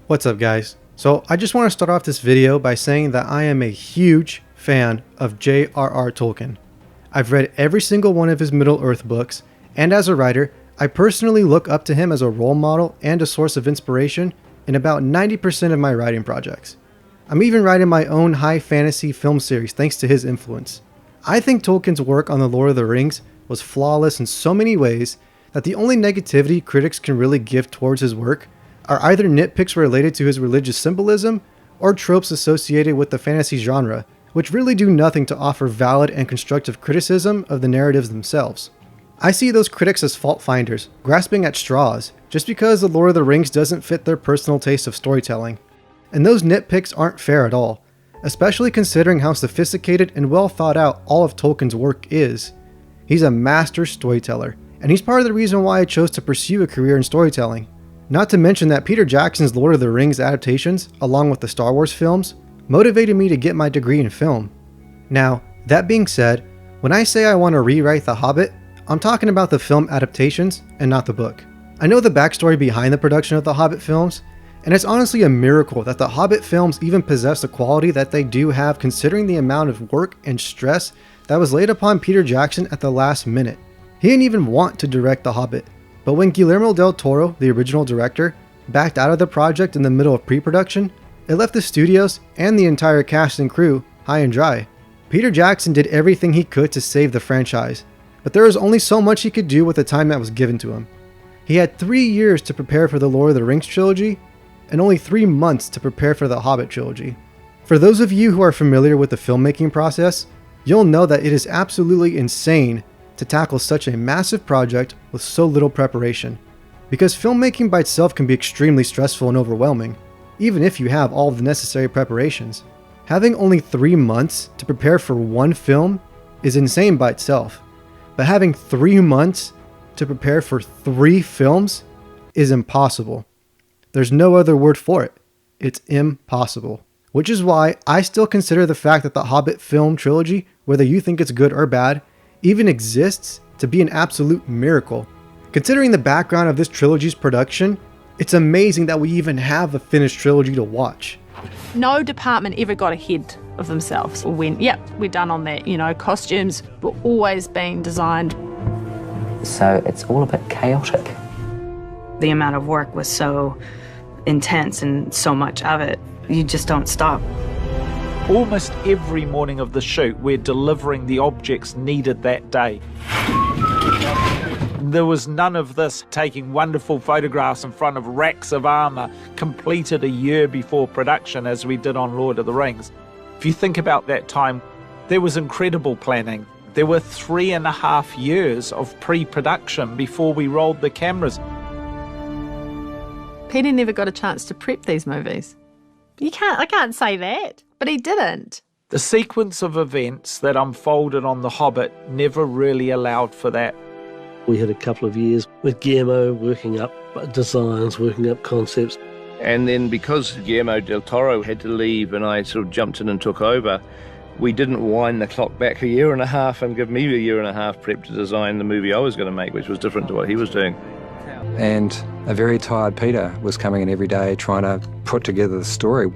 What's up guys? So I just want to start off this video by saying that I am a huge fan of J.R.R. Tolkien. I've read every single one of his Middle-earth books, and as a writer, I personally look up to him as a role model and a source of inspiration in about 90% of my writing projects. I'm even writing my own high fantasy film series thanks to his influence. I think Tolkien's work on The Lord of the Rings was flawless in so many ways that the only negativity critics can really give towards his work are either nitpicks related to his religious symbolism or tropes associated with the fantasy genre, which really do nothing to offer valid and constructive criticism of the narratives themselves. I see those critics as fault finders, grasping at straws, just because The Lord of the Rings doesn't fit their personal taste of storytelling. And those nitpicks aren't fair at all, especially considering how sophisticated and well thought out all of Tolkien's work is. He's a master storyteller, and he's part of the reason why I chose to pursue a career in storytelling. Not to mention that Peter Jackson's Lord of the Rings adaptations, along with the Star Wars films, motivated me to get my degree in film. Now, that being said, when I say I want to rewrite The Hobbit, I'm talking about the film adaptations and not the book. I know the backstory behind the production of the Hobbit films, and it's honestly a miracle that the Hobbit films even possess the quality that they do have considering the amount of work and stress that was laid upon Peter Jackson at the last minute. He didn't even want to direct The Hobbit. But when Guillermo del Toro, the original director, backed out of the project in the middle of pre-production, it left the studios and the entire cast and crew high and dry. Peter Jackson did everything he could to save the franchise, but there was only so much he could do with the time that was given to him. He had 3 years to prepare for the Lord of the Rings trilogy, and only 3 months to prepare for the Hobbit trilogy. For those of you who are familiar with the filmmaking process, you'll know that it is absolutely insane to tackle such a massive project with so little preparation. Because filmmaking by itself can be extremely stressful and overwhelming, even if you have all of the necessary preparations. Having only 3 months to prepare for one film is insane by itself, but having 3 months to prepare for 3 films is impossible. There's no other word for it. It's impossible. Which is why I still consider the fact that the Hobbit film trilogy, whether you think it's good or bad, even exists to be an absolute miracle. Considering the background of this trilogy's production, it's amazing that we even have a finished trilogy to watch. No department ever got ahead of themselves. We're done on that. Costumes were always being designed. So it's all a bit chaotic. The amount of work was so intense and so much of it, you just don't stop. Almost every morning of the shoot, we're delivering the objects needed that day. There was none of this taking wonderful photographs in front of racks of armour completed a year before production as we did on Lord of the Rings. If you think about that time, there was incredible planning. There were 3.5 years of pre-production before we rolled the cameras. Peter never got a chance to prep these movies. I can't say that, but he didn't. The sequence of events that unfolded on The Hobbit never really allowed for that. We had a couple of years with Guillermo working up designs, working up concepts. And then because Guillermo del Toro had to leave and I sort of jumped in and took over, we didn't wind the clock back 1.5 years and give me 1.5 years prep to design the movie I was going to make, which was different to what he was doing. And a very tired Peter was coming in every day trying to put together the story.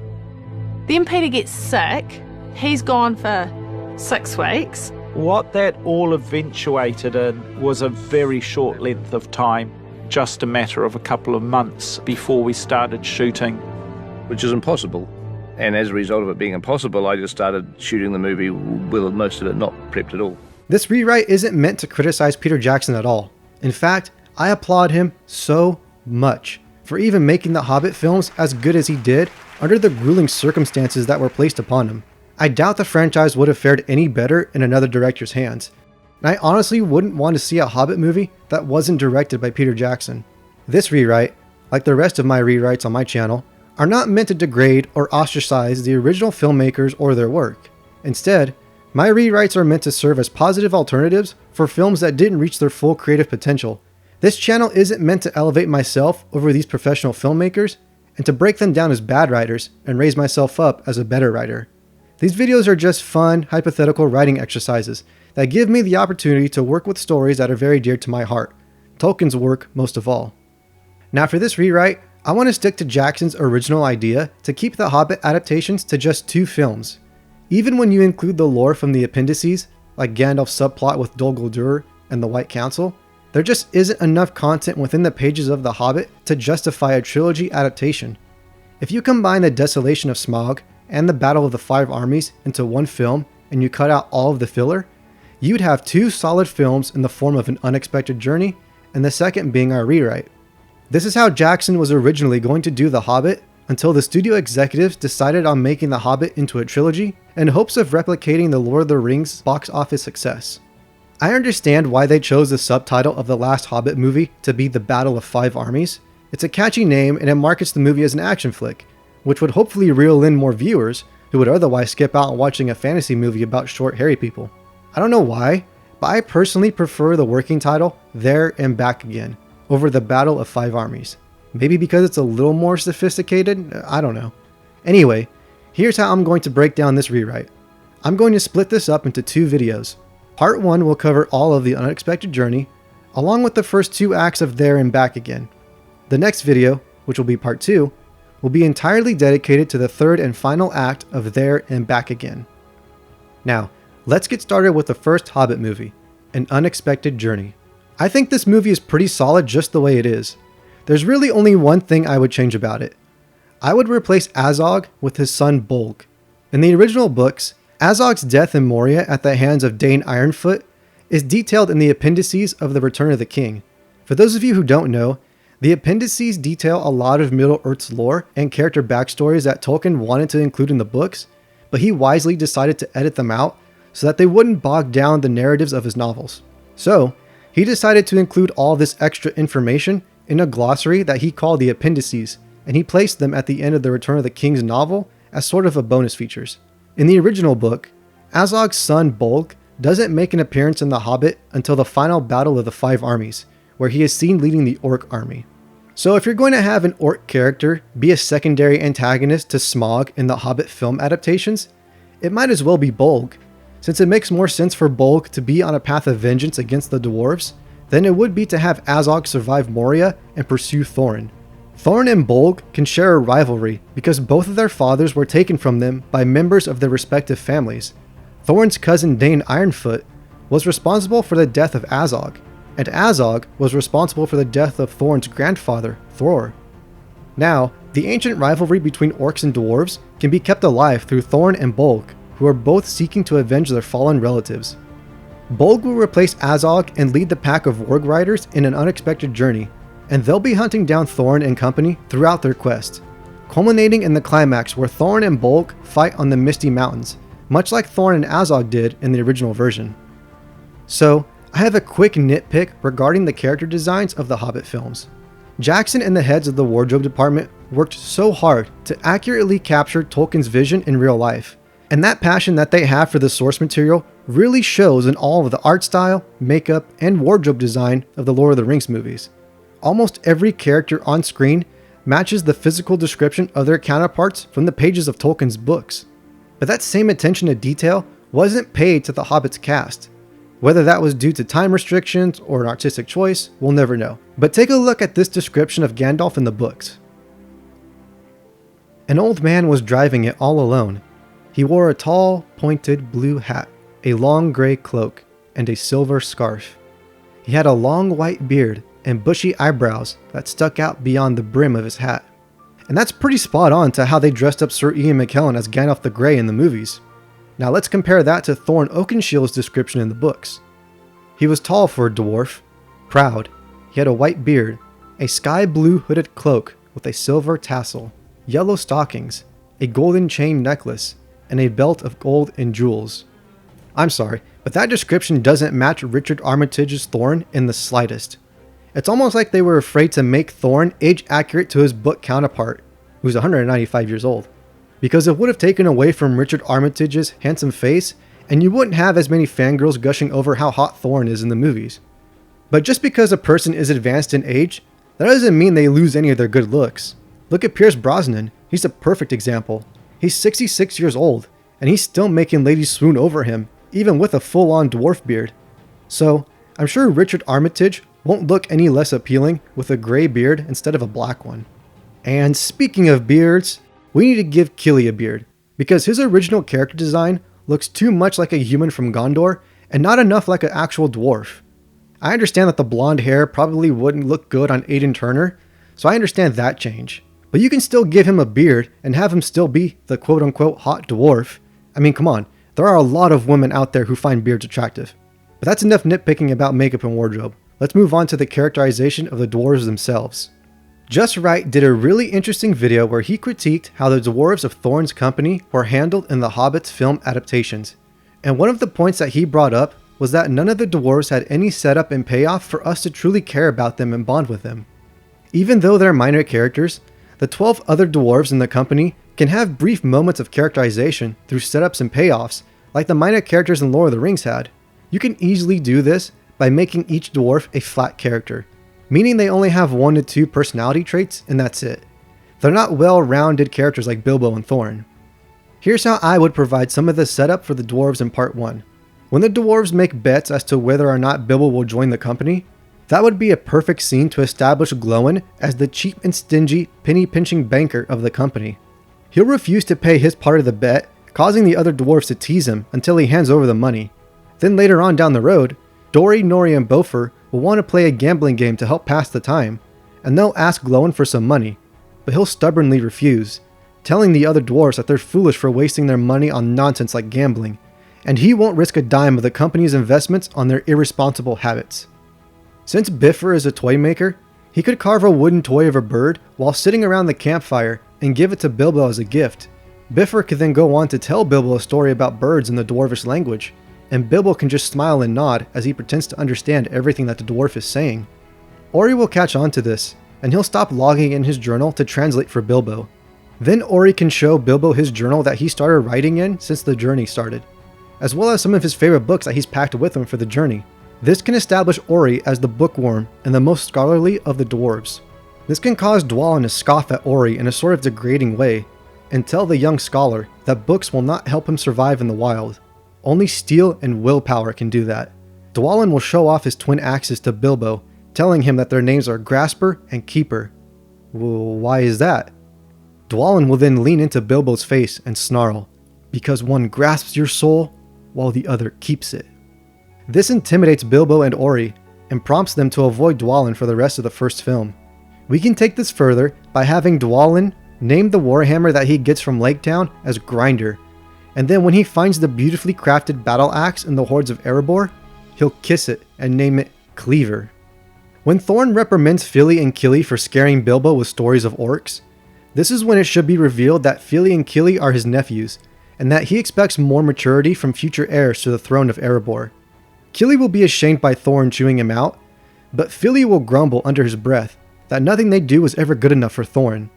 Then Peter gets sick. He's gone for 6 weeks. What that all eventuated in was a very short length of time, just a matter of a couple of months before we started shooting. Which is impossible. And as a result of it being impossible, I just started shooting the movie with most of it not prepped at all. This rewrite isn't meant to criticize Peter Jackson at all. In fact, I applaud him so much for even making the Hobbit films as good as he did under the grueling circumstances that were placed upon him. I doubt the franchise would have fared any better in another director's hands, and I honestly wouldn't want to see a Hobbit movie that wasn't directed by Peter Jackson. This rewrite, like the rest of my rewrites on my channel, are not meant to degrade or ostracize the original filmmakers or their work. Instead, my rewrites are meant to serve as positive alternatives for films that didn't reach their full creative potential. This channel isn't meant to elevate myself over these professional filmmakers and to break them down as bad writers and raise myself up as a better writer. These videos are just fun, hypothetical writing exercises that give me the opportunity to work with stories that are very dear to my heart, Tolkien's work most of all. Now for this rewrite, I want to stick to Jackson's original idea to keep the Hobbit adaptations to just 2 films. Even when you include the lore from the appendices, like Gandalf's subplot with Dol Guldur and the White Council, there just isn't enough content within the pages of The Hobbit to justify a trilogy adaptation. If you combine the Desolation of Smaug and the Battle of the Five Armies into one film and you cut out all of the filler, you'd have 2 solid films in the form of An Unexpected Journey, and the second being our rewrite. This is how Jackson was originally going to do The Hobbit until the studio executives decided on making The Hobbit into a trilogy in hopes of replicating the Lord of the Rings box office success. I understand why they chose the subtitle of the last Hobbit movie to be The Battle of Five Armies. It's a catchy name and it markets the movie as an action flick, which would hopefully reel in more viewers who would otherwise skip out on watching a fantasy movie about short hairy people. I don't know why, but I personally prefer the working title, There and Back Again, over The Battle of Five Armies. Maybe because it's a little more sophisticated? I don't know. Anyway, here's how I'm going to break down this rewrite. I'm going to split this up into 2 videos. Part 1 will cover all of The Unexpected Journey, along with the first 2 acts of There and Back Again. The next video, which will be Part 2, will be entirely dedicated to the 3rd and final act of There and Back Again. Now, let's get started with the first Hobbit movie, An Unexpected Journey. I think this movie is pretty solid just the way it is. There's really only one thing I would change about it. I would replace Azog with his son Bolg. In the original books, Azog's death in Moria at the hands of Dane Ironfoot is detailed in the appendices of The Return of the King. For those of you who don't know, the appendices detail a lot of Middle-earth's lore and character backstories that Tolkien wanted to include in the books, but he wisely decided to edit them out so that they wouldn't bog down the narratives of his novels. So, he decided to include all this extra information in a glossary that he called the appendices, and he placed them at the end of the Return of the King's novel as sort of a bonus features. In the original book, Azog's son Bolg doesn't make an appearance in The Hobbit until the final Battle of the Five Armies, where he is seen leading the Orc army. So if you're going to have an Orc character be a secondary antagonist to Smaug in the Hobbit film adaptations, it might as well be Bolg, since it makes more sense for Bolg to be on a path of vengeance against the Dwarves than it would be to have Azog survive Moria and pursue Thorin. Thorin and Bolg can share a rivalry because both of their fathers were taken from them by members of their respective families. Thorin's cousin Dane Ironfoot was responsible for the death of Azog, and Azog was responsible for the death of Thorin's grandfather, Thror. Now, the ancient rivalry between Orcs and Dwarves can be kept alive through Thorin and Bolg, who are both seeking to avenge their fallen relatives. Bolg will replace Azog and lead the pack of warg riders in An Unexpected Journey, and they'll be hunting down Thorin and company throughout their quest, culminating in the climax where Thorin and Bolg fight on the Misty Mountains, much like Thorin and Azog did in the original version. So, I have a quick nitpick regarding the character designs of the Hobbit films. Jackson and the heads of the wardrobe department worked so hard to accurately capture Tolkien's vision in real life, and that passion that they have for the source material really shows in all of the art style, makeup, and wardrobe design of the Lord of the Rings movies. Almost every character on screen matches the physical description of their counterparts from the pages of Tolkien's books. But that same attention to detail wasn't paid to the Hobbit's cast. Whether that was due to time restrictions or an artistic choice, we'll never know. But take a look at this description of Gandalf in the books. An old man was driving it all alone. He wore a tall, pointed blue hat, a long gray cloak, and a silver scarf. He had a long white beard and bushy eyebrows that stuck out beyond the brim of his hat. And that's pretty spot on to how they dressed up Sir Ian McKellen as Gandalf the Grey in the movies. Now let's compare that to Thorin Oakenshield's description in the books. He was tall for a dwarf, proud, he had a white beard, a sky blue hooded cloak with a silver tassel, yellow stockings, a golden chain necklace, and a belt of gold and jewels. I'm sorry, but that description doesn't match Richard Armitage's Thorin in the slightest. It's almost like they were afraid to make Thorin age accurate to his book counterpart, who's 195 years old, because it would have taken away from Richard Armitage's handsome face, and you wouldn't have as many fangirls gushing over how hot Thorin is in the movies. But just because a person is advanced in age, that doesn't mean they lose any of their good looks. Look at Pierce Brosnan, he's a perfect example. He's 66 years old, and he's still making ladies swoon over him, even with a full-on dwarf beard. So, I'm sure Richard Armitage won't look any less appealing with a gray beard instead of a black one. And speaking of beards, we need to give Killy a beard, because his original character design looks too much like a human from Gondor and not enough like an actual dwarf. I understand that the blonde hair probably wouldn't look good on Aidan Turner, so I understand that change. But you can still give him a beard and have him still be the quote-unquote hot dwarf. I mean, come on, there are a lot of women out there who find beards attractive. But that's enough nitpicking about makeup and wardrobe. Let's move on to the characterization of the dwarves themselves. Just Right did a really interesting video where he critiqued how the dwarves of Thorne's company were handled in the Hobbit's film adaptations. And one of the points that he brought up was that none of the dwarves had any setup and payoff for us to truly care about them and bond with them. Even though they're minor characters, the 12 other dwarves in the company can have brief moments of characterization through setups and payoffs, like the minor characters in Lord of the Rings had. You can easily do this by making each dwarf a flat character, meaning they only have 1 to 2 personality traits and that's it. They're not well-rounded characters like Bilbo and Thorin. Here's how I would provide some of the setup for the dwarves in part 1. When the dwarves make bets as to whether or not Bilbo will join the company, that would be a perfect scene to establish Glóin as the cheap and stingy, penny-pinching banker of the company. He'll refuse to pay his part of the bet, causing the other dwarves to tease him until he hands over the money. Then later on down the road, Dori, Nori, and Bofur will want to play a gambling game to help pass the time, and they'll ask Glóin for some money, but he'll stubbornly refuse, telling the other dwarves that they're foolish for wasting their money on nonsense like gambling, and he won't risk a dime of the company's investments on their irresponsible habits. Since Bifur is a toy maker, he could carve a wooden toy of a bird while sitting around the campfire and give it to Bilbo as a gift. Bifur could then go on to tell Bilbo a story about birds in the dwarvish language, and Bilbo can just smile and nod as he pretends to understand everything that the dwarf is saying. Ori will catch on to this, and he'll stop logging in his journal to translate for Bilbo. Then Ori can show Bilbo his journal that he started writing in since the journey started, as well as some of his favorite books that he's packed with him for the journey. This can establish Ori as the bookworm and the most scholarly of the dwarves. This can cause Dwalin to scoff at Ori in a sort of degrading way, and tell the young scholar that books will not help him survive in the wild. Only steel and willpower can do that. Dwalin will show off his twin axes to Bilbo, telling him that their names are Grasper and Keeper. Well, why is that? Dwalin will then lean into Bilbo's face and snarl, because one grasps your soul while the other keeps it. This intimidates Bilbo and Ori and prompts them to avoid Dwalin for the rest of the first film. We can take this further by having Dwalin name the warhammer that he gets from Lake Town as Grinder, and then when he finds the beautifully crafted battle axe in the hordes of Erebor, he'll kiss it and name it Cleaver. When Thorne reprimands Fili and Killy for scaring Bilbo with stories of orcs, this is when it should be revealed that Fili and Killy are his nephews, and that he expects more maturity from future heirs to the throne of Erebor. Killy will be ashamed by Thorne chewing him out, but Fili will grumble under his breath that nothing they do was ever good enough for Thorne.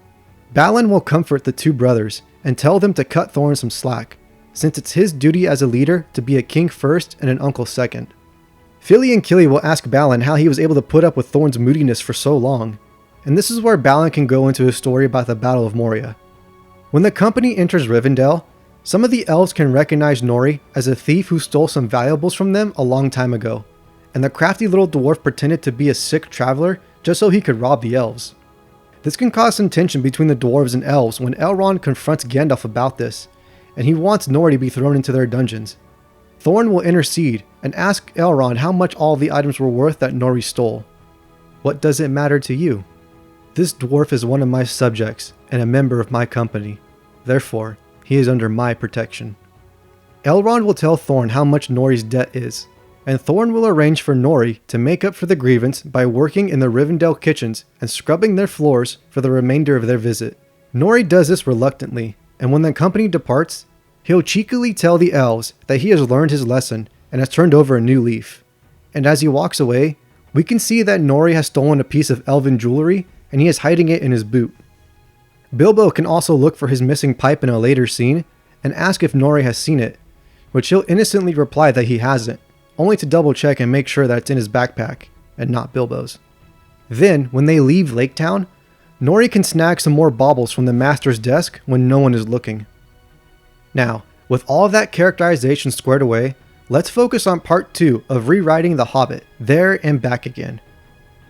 Balin will comfort the two brothers and tell them to cut Thorne some slack, since it's his duty as a leader to be a king first and an uncle second. Fili and Killy will ask Balin how he was able to put up with Thorne's moodiness for so long, and this is where Balin can go into his story about the Battle of Moria. When the company enters Rivendell, some of the elves can recognize Nori as a thief who stole some valuables from them a long time ago, and the crafty little dwarf pretended to be a sick traveler just so he could rob the elves. This can cause some tension between the dwarves and elves when Elrond confronts Gandalf about this, and he wants Nori to be thrown into their dungeons. Thorne will intercede and ask Elrond how much all the items were worth that Nori stole. What does it matter to you? This dwarf is one of my subjects and a member of my company. Therefore, he is under my protection. Elrond will tell Thorne how much Nori's debt is, and Thorne will arrange for Nori to make up for the grievance by working in the Rivendell kitchens and scrubbing their floors for the remainder of their visit. Nori does this reluctantly, and when the company departs, he'll cheekily tell the elves that he has learned his lesson and has turned over a new leaf. And as he walks away, we can see that Nori has stolen a piece of elven jewelry and he is hiding it in his boot. Bilbo can also look for his missing pipe in a later scene and ask if Nori has seen it, which he'll innocently reply that he hasn't, only to double check and make sure that it's in his backpack and not Bilbo's. Then, when they leave Lake Town, Nori can snag some more baubles from the master's desk when no one is looking. Now, with all of that characterization squared away, let's focus on part 2 of rewriting The Hobbit, there and back again.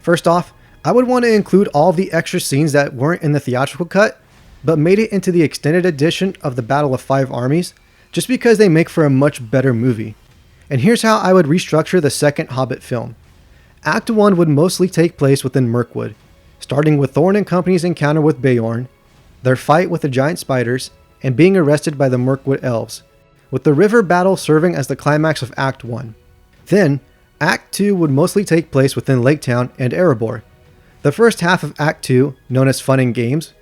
First off, I would want to include all of the extra scenes that weren't in the theatrical cut, but made it into the extended edition of the Battle of Five Armies, just because they make for a much better movie. And here's how I would restructure the second Hobbit film. Act 1 would mostly take place within Mirkwood, starting with Thorin and Company's encounter with Beorn, their fight with the giant spiders, and being arrested by the Mirkwood elves, with the river battle serving as the climax of Act 1. Then, Act 2 would mostly take place within Lake Town and Erebor. The first half of Act 2, known as Fun and Games,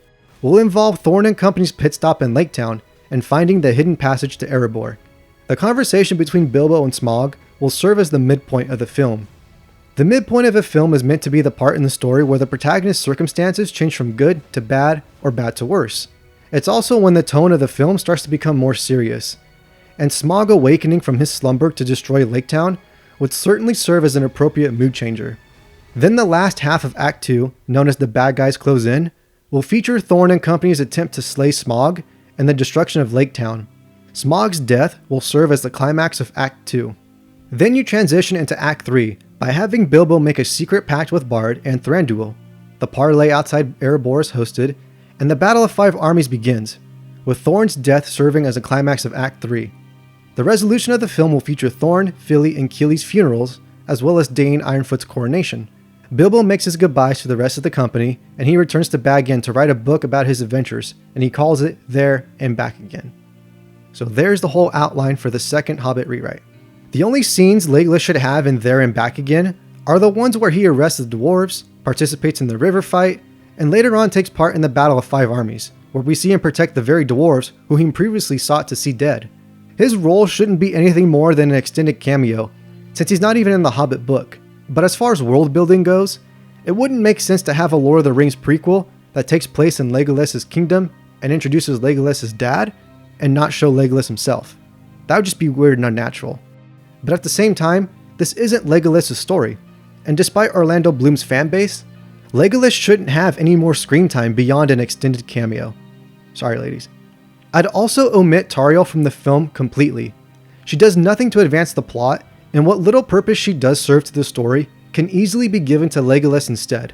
will involve Thorin and Company's pit stop in Lake Town and finding the hidden passage to Erebor. The conversation between Bilbo and Smaug will serve as the midpoint of the film. The midpoint of a film is meant to be the part in the story where the protagonist's circumstances change from good to bad or bad to worse. It's also when the tone of the film starts to become more serious. And Smaug awakening from his slumber to destroy Lake Town would certainly serve as an appropriate mood changer. Then the last half of Act 2, known as The Bad Guys Close In, will feature Thorin and Company's attempt to slay Smaug and the destruction of Lake Town. Smaug's death will serve as the climax of Act 2. Then you transition into Act 3 by having Bilbo make a secret pact with Bard and Thranduil. The parley outside Erebor is hosted, and the Battle of Five Armies begins, with Thorin's death serving as a climax of Act 3. The resolution of the film will feature Thorin, Fili, and Kili's funerals, as well as Dane Ironfoot's coronation. Bilbo makes his goodbyes to the rest of the company, and he returns to Bag End to write a book about his adventures, and he calls it There and Back Again. So there's the whole outline for the second Hobbit rewrite. The only scenes Legolas should have in There and Back Again are the ones where he arrests the dwarves, participates in the river fight, and later on takes part in the Battle of Five Armies, where we see him protect the very dwarves who he previously sought to see dead. His role shouldn't be anything more than an extended cameo, since he's not even in the Hobbit book. But as far as world building goes, it wouldn't make sense to have a Lord of the Rings prequel that takes place in Legolas' kingdom and introduces Legolas' dad, and not show Legolas himself. That would just be weird and unnatural. But at the same time, this isn't Legolas' story, and despite Orlando Bloom's fanbase, Legolas shouldn't have any more screen time beyond an extended cameo. Sorry ladies. I'd also omit Tauriel from the film completely. She does nothing to advance the plot, and what little purpose she does serve to the story can easily be given to Legolas instead.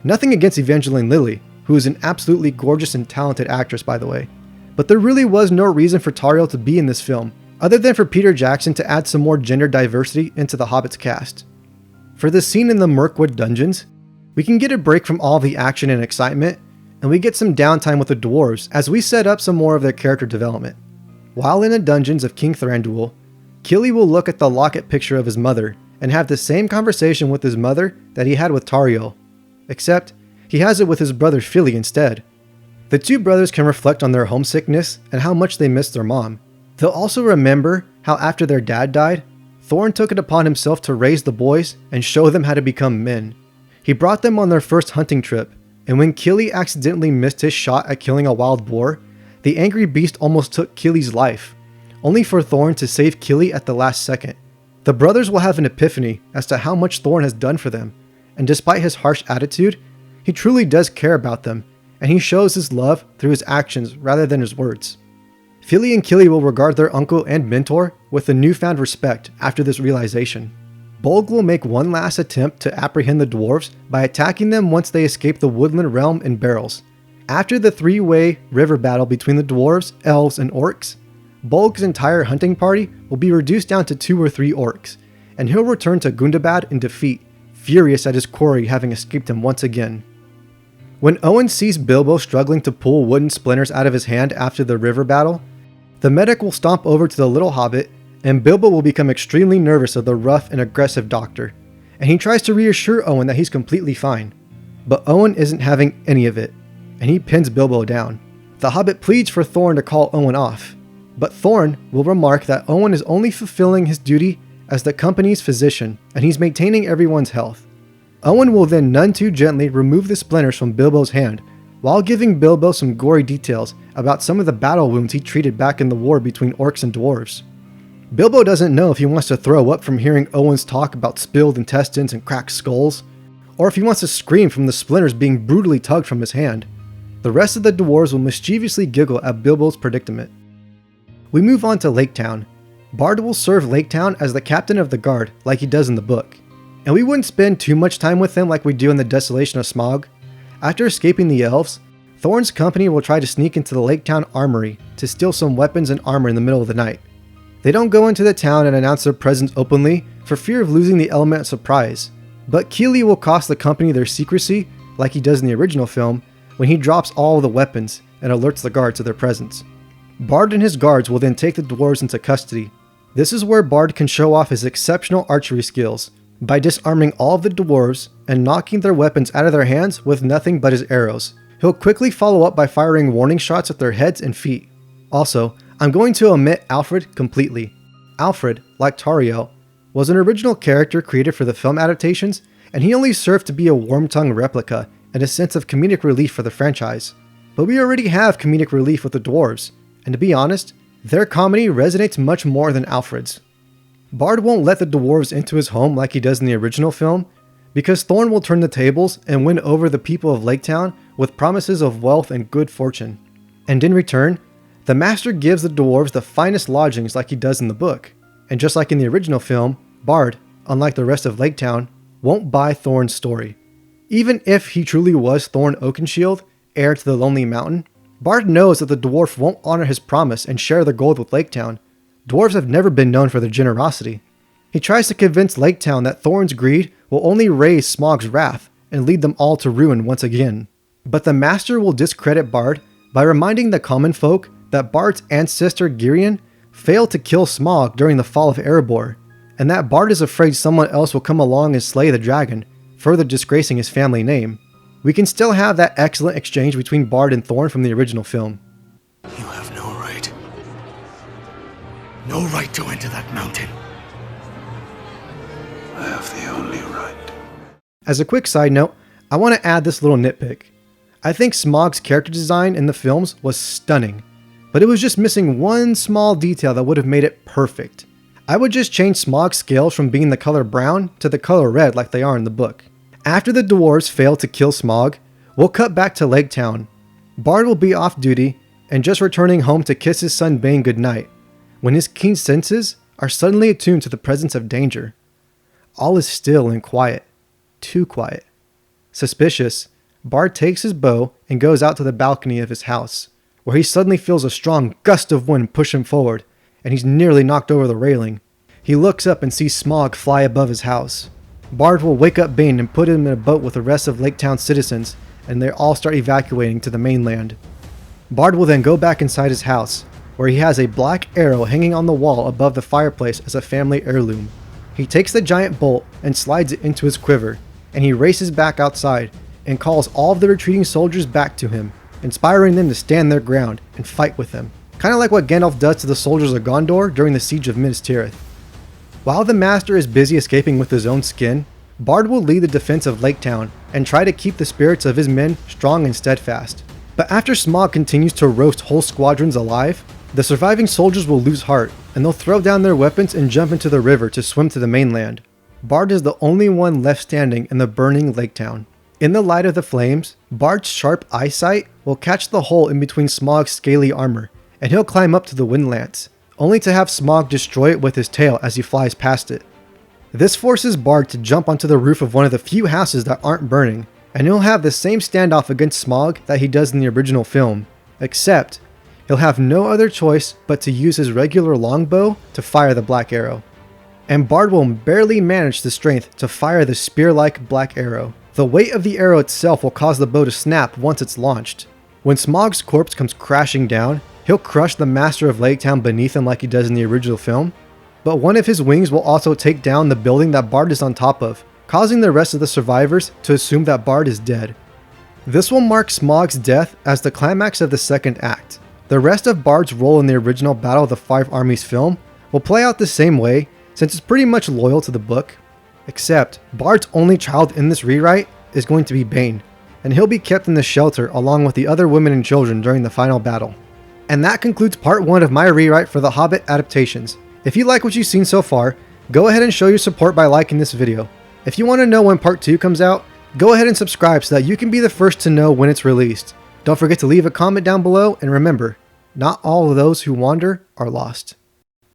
Nothing against Evangeline Lilly, who is an absolutely gorgeous and talented actress by the way, but there really was no reason for Tauriel to be in this film, other than for Peter Jackson to add some more gender diversity into the Hobbit's cast. For the scene in the Mirkwood dungeons, we can get a break from all the action and excitement, and we get some downtime with the dwarves as we set up some more of their character development. While in the dungeons of King Thranduil, Kili will look at the locket picture of his mother and have the same conversation with his mother that he had with Tauriel, except he has it with his brother Fili instead. The two brothers can reflect on their homesickness and how much they miss their mom. They'll also remember how after their dad died, Thorin took it upon himself to raise the boys and show them how to become men. He brought them on their first hunting trip, and when Kili accidentally missed his shot at killing a wild boar, the angry beast almost took Kili's life, only for Thorin to save Kili at the last second. The brothers will have an epiphany as to how much Thorin has done for them, and despite his harsh attitude, he truly does care about them, and he shows his love through his actions rather than his words. Fili and Kili will regard their uncle and mentor with a newfound respect after this realization. Bolg will make one last attempt to apprehend the dwarves by attacking them once they escape the woodland realm in barrels. After the three-way river battle between the dwarves, elves, and orcs, Bolg's entire hunting party will be reduced down to 2 or 3 orcs, and he'll return to Gundabad in defeat, furious at his quarry having escaped him once again. When Owen sees Bilbo struggling to pull wooden splinters out of his hand after the river battle, the medic will stomp over to the little hobbit, and Bilbo will become extremely nervous of the rough and aggressive doctor, and he tries to reassure Owen that he's completely fine. But Owen isn't having any of it, and he pins Bilbo down. The hobbit pleads for Thorin to call Owen off, but Thorin will remark that Owen is only fulfilling his duty as the company's physician, and he's maintaining everyone's health. Owen will then none too gently remove the splinters from Bilbo's hand, while giving Bilbo some gory details about some of the battle wounds he treated back in the war between orcs and dwarves. Bilbo doesn't know if he wants to throw up from hearing Owen's talk about spilled intestines and cracked skulls, or if he wants to scream from the splinters being brutally tugged from his hand. The rest of the dwarves will mischievously giggle at Bilbo's predicament. We move on to Lake Town. Bard will serve Lake Town as the captain of the guard like he does in the book, and we wouldn't spend too much time with them like we do in the Desolation of Smaug. After escaping the elves, Thorn's company will try to sneak into the Lake Town armory to steal some weapons and armor in the middle of the night. They don't go into the town and announce their presence openly for fear of losing the element of surprise, but Keeley will cost the company their secrecy like he does in the original film when he drops all of the weapons and alerts the guards of their presence. Bard and his guards will then take the dwarves into custody. This is where Bard can show off his exceptional archery skills by disarming all of the dwarves and knocking their weapons out of their hands with nothing but his arrows. He'll quickly follow up by firing warning shots at their heads and feet. Also, I'm going to omit Alfred completely. Alfred, like Tauriel, was an original character created for the film adaptations, and he only served to be a warm-tongued replica and a sense of comedic relief for the franchise. But we already have comedic relief with the dwarves, and to be honest, their comedy resonates much more than Alfred's. Bard won't let the dwarves into his home like he does in the original film, because Thorn will turn the tables and win over the people of Lake Town with promises of wealth and good fortune. And in return, the Master gives the dwarves the finest lodgings like he does in the book. And just like in the original film, Bard, unlike the rest of Lake Town, won't buy Thorn's story. Even if he truly was Thorn Oakenshield, heir to the Lonely Mountain, Bard knows that the dwarf won't honor his promise and share the gold with Lake Town. Dwarves have never been known for their generosity. He tries to convince Lake Town that Thorn's greed will only raise Smaug's wrath and lead them all to ruin once again. But the Master will discredit Bard by reminding the common folk that Bard's ancestor Girion failed to kill Smaug during the fall of Erebor, and that Bard is afraid someone else will come along and slay the dragon, further disgracing his family name. We can still have that excellent exchange between Bard and Thorn from the original film. You have no right. No right to enter that mountain. I have the only right. As a quick side note, I want to add this little nitpick. I think Smaug's character design in the films was stunning, but it was just missing one small detail that would have made it perfect. I would just change Smaug's scales from being the color brown to the color red like they are in the book. After the dwarves fail to kill Smaug, we'll cut back to Lake Town. Bard will be off duty and just returning home to kiss his son Bane goodnight, when his keen senses are suddenly attuned to the presence of danger. All is still and quiet. Too quiet. Suspicious, Bard takes his bow and goes out to the balcony of his house, where he suddenly feels a strong gust of wind push him forward, and he's nearly knocked over the railing. He looks up and sees Smaug fly above his house. Bard will wake up Bane and put him in a boat with the rest of Lake Town citizens, and they all start evacuating to the mainland. Bard will then go back inside his house, where he has a black arrow hanging on the wall above the fireplace as a family heirloom. He takes the giant bolt and slides it into his quiver, and he races back outside and calls all of the retreating soldiers back to him, inspiring them to stand their ground and fight with him, kind of like what Gandalf does to the soldiers of Gondor during the siege of Minas Tirith. While the Master is busy escaping with his own skin, Bard will lead the defense of Lake Town and try to keep the spirits of his men strong and steadfast. But after Smaug continues to roast whole squadrons alive, the surviving soldiers will lose heart, and they'll throw down their weapons and jump into the river to swim to the mainland. Bard is the only one left standing in the burning Lake Town. In the light of the flames, Bard's sharp eyesight will catch the hole in between Smaug's scaly armor, and he'll climb up to the windlance, only to have Smaug destroy it with his tail as he flies past it. This forces Bard to jump onto the roof of one of the few houses that aren't burning, and he'll have the same standoff against Smaug that he does in the original film, except he'll have no other choice but to use his regular longbow to fire the black arrow. And Bard will barely manage the strength to fire the spear-like black arrow. The weight of the arrow itself will cause the bow to snap once it's launched. When Smaug's corpse comes crashing down, he'll crush the Master of Lake Town beneath him like he does in the original film, but one of his wings will also take down the building that Bard is on top of, causing the rest of the survivors to assume that Bard is dead. This will mark Smaug's death as the climax of the second act. The rest of Bard's role in the original Battle of the Five Armies film will play out the same way, since it's pretty much loyal to the book, except Bard's only child in this rewrite is going to be Bane, and he'll be kept in the shelter along with the other women and children during the final battle. And that concludes part 1 of my rewrite for the Hobbit Adaptations. If you like what you've seen so far, go ahead and show your support by liking this video. If you want to know when part 2 comes out, go ahead and subscribe so that you can be the first to know when it's released. Don't forget to leave a comment down below, and remember, not all of those who wander are lost.